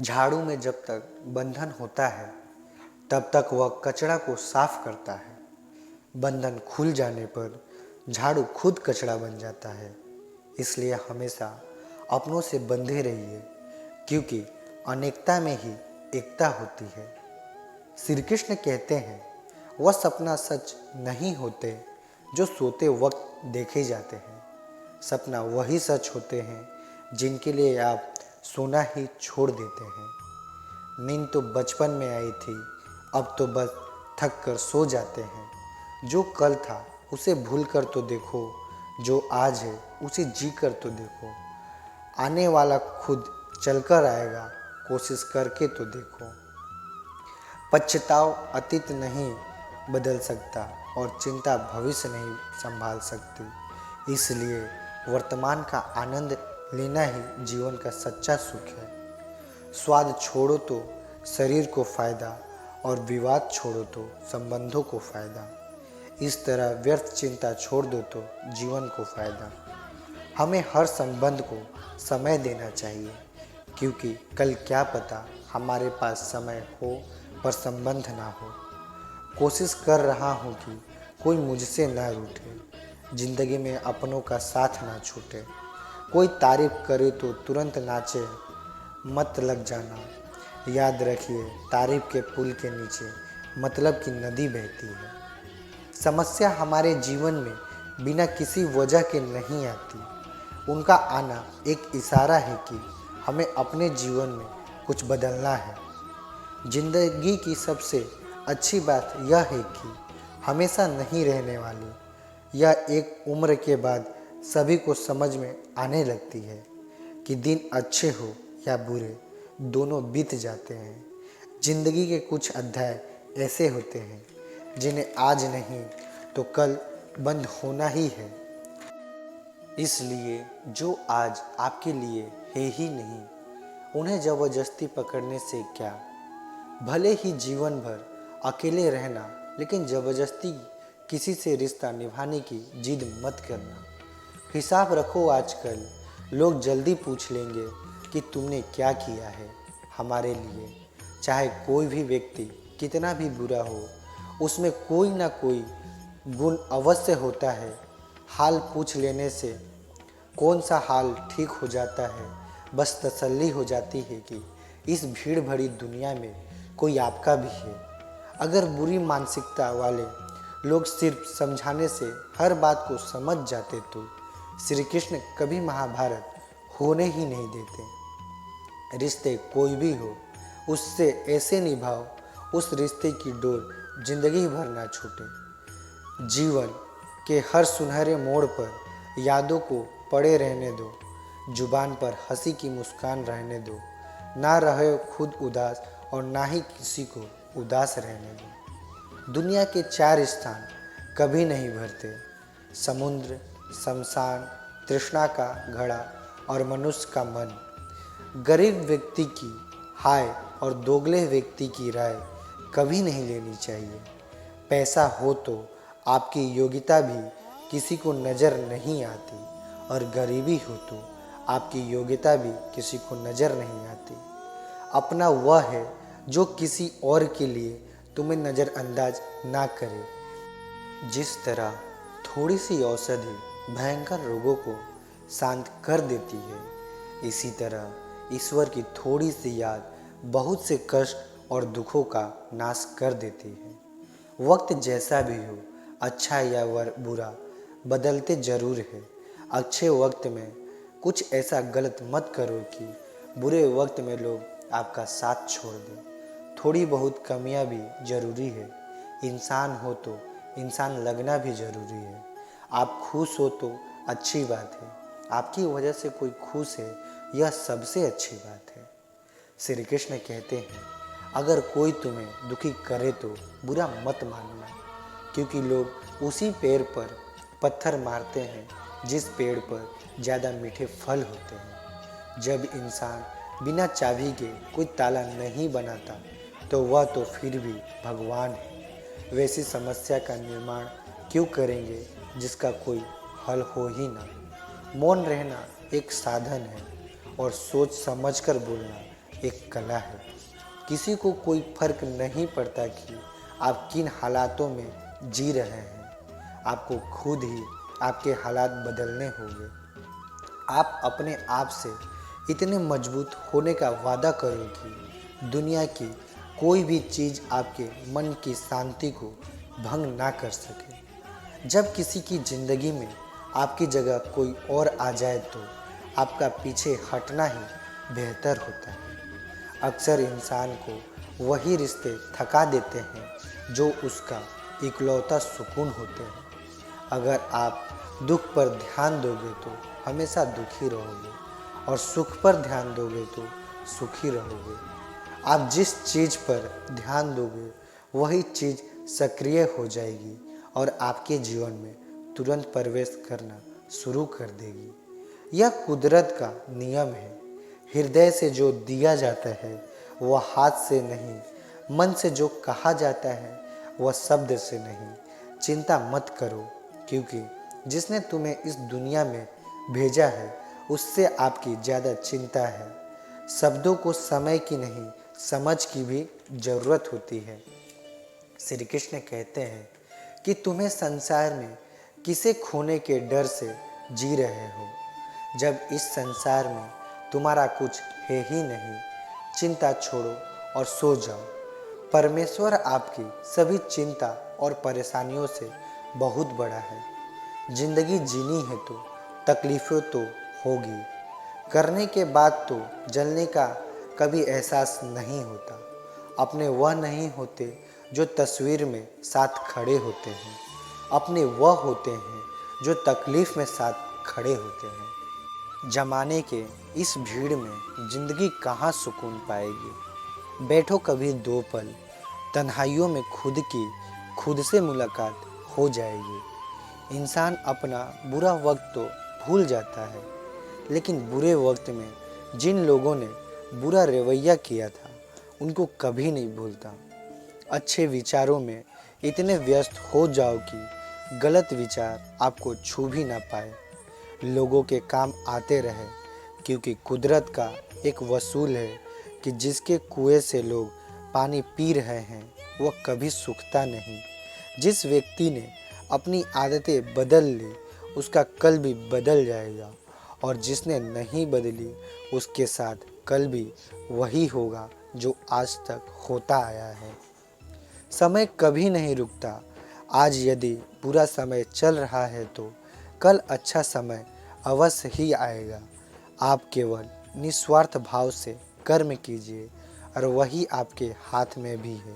झाड़ू में जब तक बंधन होता है तब तक वह कचरा को साफ करता है। बंधन खुल जाने पर झाड़ू खुद कचरा बन जाता है। इसलिए हमेशा अपनों से बंधे रहिए, क्योंकि अनेकता में ही एकता होती है। श्री कृष्ण कहते हैं, वह सपना सच नहीं होते जो सोते वक्त देखे जाते हैं। सपना वही सच होते हैं जिनके लिए आप सोना ही छोड़ देते हैं। नींद तो बचपन में आई थी, अब तो बस थक कर सो जाते हैं। जो कल था उसे भूल कर तो देखो, जो आज है उसे जी कर तो देखो। आने वाला खुद चलकर आएगा, कोशिश करके तो देखो। पछताव अतीत नहीं बदल सकता और चिंता भविष्य नहीं संभाल सकती। इसलिए वर्तमान का आनंद लेना ही जीवन का सच्चा सुख है। स्वाद छोड़ो तो शरीर को फायदा, और विवाद छोड़ो तो संबंधों को फायदा। इस तरह व्यर्थ चिंता छोड़ दो तो जीवन को फायदा। हमें हर संबंध को समय देना चाहिए, क्योंकि कल क्या पता हमारे पास समय हो पर संबंध ना हो। कोशिश कर रहा हूँ कि कोई मुझसे ना रूठे, जिंदगी में अपनों का साथ ना छूटे। कोई तारीफ करे तो तुरंत नाचे, मत लग जाना। याद रखिए, तारीफ के पुल के नीचे मतलब की नदी बहती है। समस्या हमारे जीवन में बिना किसी वजह के नहीं आती। उनका आना एक इशारा है कि हमें अपने जीवन में कुछ बदलना है। जिंदगी की सबसे अच्छी बात यह है कि हमेशा नहीं रहने वाली। यह एक उम्र के बाद सभी को समझ में आने लगती है कि दिन अच्छे हो या बुरे, दोनों बीत जाते हैं। जिंदगी के कुछ अध्याय ऐसे होते हैं जिन्हें आज नहीं तो कल बंद होना ही है। इसलिए जो आज आपके लिए है ही नहीं, उन्हें ज़बरदस्ती पकड़ने से क्या। भले ही जीवन भर अकेले रहना, लेकिन ज़बरदस्ती किसी से रिश्ता निभाने की जिद मत करना। हिसाब रखो, आजकल लोग जल्दी पूछ लेंगे कि तुमने क्या किया है हमारे लिए। चाहे कोई भी व्यक्ति कितना भी बुरा हो, उसमें कोई ना कोई गुण अवश्य होता है। हाल पूछ लेने से कौन सा हाल ठीक हो जाता है। बस तसल्ली हो जाती है कि इस भीड़ भरी दुनिया में कोई आपका भी है। अगर बुरी मानसिकता वाले लोग सिर्फ समझाने से हर बात को समझ जाते तो श्री कृष्ण कभी महाभारत होने ही नहीं देते। रिश्ते कोई भी हो, उससे ऐसे निभाओ उस रिश्ते की डोर जिंदगी भर ना छूटे। जीवन के हर सुनहरे मोड़ पर यादों को पड़े रहने दो। जुबान पर हंसी की मुस्कान रहने दो। ना रहे खुद उदास और ना ही किसी को उदास रहने दो। दुनिया के 4 स्थान कभी नहीं भरते: समुद्र, शमशान, तृष्णा का घड़ा और मनुष्य का मन। गरीब व्यक्ति की हाय और दोगले व्यक्ति की राय कभी नहीं लेनी चाहिए। पैसा हो तो आपकी योग्यता भी किसी को नज़र नहीं आती, और गरीबी हो तो आपकी योग्यता भी किसी को नज़र नहीं आती। अपना वह है जो किसी और के लिए तुम्हें नज़रअंदाज ना करे। जिस तरह थोड़ी सी औषधि भयंकर रोगों को शांत कर देती है, इसी तरह ईश्वर की थोड़ी सी याद बहुत से कष्ट और दुखों का नाश कर देती है। वक्त जैसा भी हो, अच्छा या बुरा, बदलते जरूर है। अच्छे वक्त में कुछ ऐसा गलत मत करो कि बुरे वक्त में लोग आपका साथ छोड़ दें। थोड़ी बहुत कमियां भी ज़रूरी है। इंसान हो तो इंसान लगना भी ज़रूरी है। आप खुश हो तो अच्छी बात है, आपकी वजह से कोई खुश है, यह सबसे अच्छी बात है। श्री कृष्ण कहते हैं, अगर कोई तुम्हें दुखी करे तो बुरा मत मानना, क्योंकि लोग उसी पेड़ पर पत्थर मारते हैं जिस पेड़ पर ज़्यादा मीठे फल होते हैं। जब इंसान बिना चाबी के कोई ताला नहीं बनाता तो वह तो फिर भी भगवान है। वैसी समस्या का निर्माण क्यों करेंगे जिसका कोई हल हो ही ना। मौन रहना एक साधन है, और सोच समझकर बोलना एक कला है। किसी को कोई फर्क नहीं पड़ता कि आप किन हालातों में जी रहे हैं। आपको खुद ही आपके हालात बदलने होंगे। आप अपने आप से इतने मजबूत होने का वादा करो कि दुनिया की कोई भी चीज़ आपके मन की शांति को भंग ना कर सके। जब किसी की ज़िंदगी में आपकी जगह कोई और आ जाए तो आपका पीछे हटना ही बेहतर होता है। अक्सर इंसान को वही रिश्ते थका देते हैं जो उसका इकलौता सुकून होते हैं। अगर आप दुख पर ध्यान दोगे तो हमेशा दुखी रहोगे और सुख पर ध्यान दोगे तो सुखी रहोगे। आप जिस चीज़ पर ध्यान दोगे वही चीज़ सक्रिय हो जाएगी और आपके जीवन में तुरंत प्रवेश करना शुरू कर देगी। यह कुदरत का नियम है। हृदय से जो दिया जाता है वह हाथ से नहीं, मन से जो कहा जाता है वह शब्द से नहीं। चिंता मत करो, क्योंकि जिसने तुम्हें इस दुनिया में भेजा है उससे आपकी ज़्यादा चिंता है। शब्दों को समय की नहीं, समझ की भी ज़रूरत होती है। श्री कृष्ण कहते हैं कि तुम्हें संसार में किसे खोने के डर से जी रहे हो, जब इस संसार में तुम्हारा कुछ है ही नहीं। चिंता छोड़ो और सो जाओ। परमेश्वर आपकी सभी चिंता और परेशानियों से बहुत बड़ा है। जिंदगी जीनी है तो तकलीफ़ें तो होगी, करने के बाद तो जलने का कभी एहसास नहीं होता। अपने वह नहीं होते जो तस्वीर में साथ खड़े होते हैं, अपने वह होते हैं जो तकलीफ़ में साथ खड़े होते हैं। जमाने के इस भीड़ में ज़िंदगी कहाँ सुकून पाएगी। बैठो कभी दो पल, तन्हाइयों में खुद से मुलाकात हो जाएगी। इंसान अपना बुरा वक्त तो भूल जाता है, लेकिन बुरे वक्त में जिन लोगों ने बुरा रवैया किया था उनको कभी नहीं भूलता। अच्छे विचारों में इतने व्यस्त हो जाओ कि गलत विचार आपको छू भी ना पाए। लोगों के काम आते रहे, क्योंकि कुदरत का एक वसूल है कि जिसके कुएं से लोग पानी पी रहे हैं वह कभी सूखता नहीं। जिस व्यक्ति ने अपनी आदतें बदल ली उसका कल भी बदल जाएगा, और जिसने नहीं बदली उसके साथ कल भी वही होगा जो आज तक होता आया है। समय कभी नहीं रुकता। आज यदि बुरा समय चल रहा है तो कल अच्छा समय अवश्य ही आएगा। आप केवल निस्वार्थ भाव से कर्म कीजिए और वही आपके हाथ में भी है।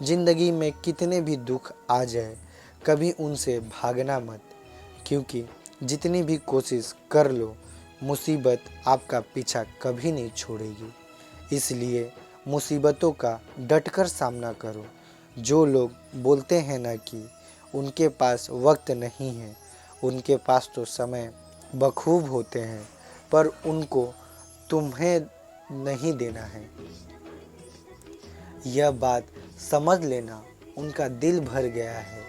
जिंदगी में कितने भी दुख आ जाए कभी उनसे भागना मत, क्योंकि जितनी भी कोशिश कर लो मुसीबत आपका पीछा कभी नहीं छोड़ेगी। इसलिए मुसीबतों का डटकर सामना करो। जो लोग बोलते हैं ना कि उनके पास वक्त नहीं है, उनके पास तो समय बखूब होते हैं, पर उनको तुम्हें नहीं देना है। यह बात समझ लेना, उनका दिल भर गया है।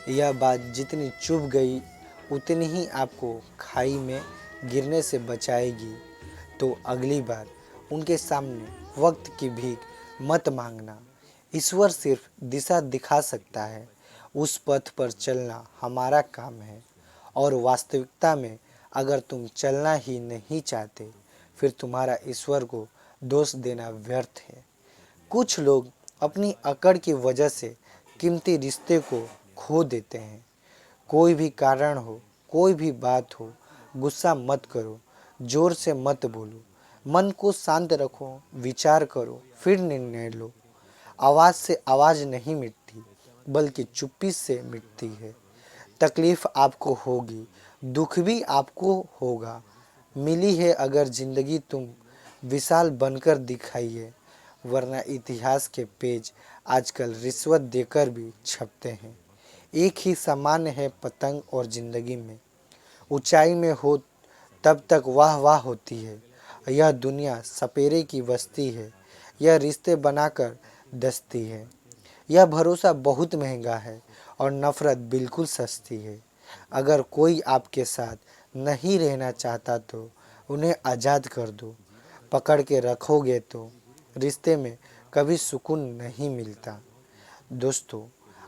यह बात जितनी चुभ गई उतनी ही आपको खाई में गिरने से बचाएगी। तो अगली बार उनके सामने वक्त की भीख मत मांगना। ईश्वर सिर्फ दिशा दिखा सकता है, उस पथ पर चलना हमारा काम है। और वास्तविकता में अगर तुम चलना ही नहीं चाहते फिर तुम्हारा ईश्वर को दोष देना व्यर्थ है। कुछ लोग अपनी अकड़ की वजह से कीमती रिश्ते को खो देते हैं। कोई भी कारण हो, कोई भी बात हो, गुस्सा मत करो, जोर से मत बोलो, मन को शांत रखो, विचार करो, फिर निर्णय लो। आवाज़ से आवाज़ नहीं मिटती, बल्कि चुप्पी से मिटती है। तकलीफ़ आपको होगी, दुख भी आपको होगा। मिली है अगर ज़िंदगी तुम विशाल बनकर दिखाइए, वरना इतिहास के पेज आजकल रिश्वत देकर भी छपते हैं। एक ही समान है पतंग और ज़िंदगी में। ऊंचाई में हो तब तक वाह वाह होती है। यह दुनिया सपेरे की बस्ती है, यह रिश्ते बनाकर दस्ती है। यह भरोसा बहुत महंगा है और नफ़रत बिल्कुल सस्ती है। अगर कोई आपके साथ नहीं रहना चाहता तो उन्हें आज़ाद कर दो। पकड़ के रखोगे तो रिश्ते में कभी सुकून नहीं मिलता। दोस्तों,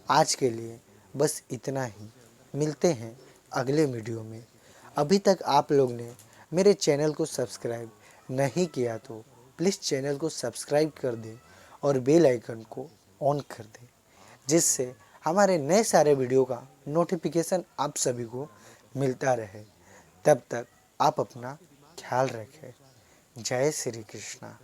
आज के लिए बस इतना ही। मिलते हैं अगले वीडियो में। अभी तक आप लोग ने मेरे चैनल को सब्सक्राइब नहीं किया तो प्लीज़ चैनल को सब्सक्राइब कर दें और बेल आइकन को ऑन कर दें, जिससे हमारे नए सारे वीडियो का नोटिफिकेशन आप सभी को मिलता रहे। तब तक आप अपना ख्याल रखें। जय श्री कृष्णा।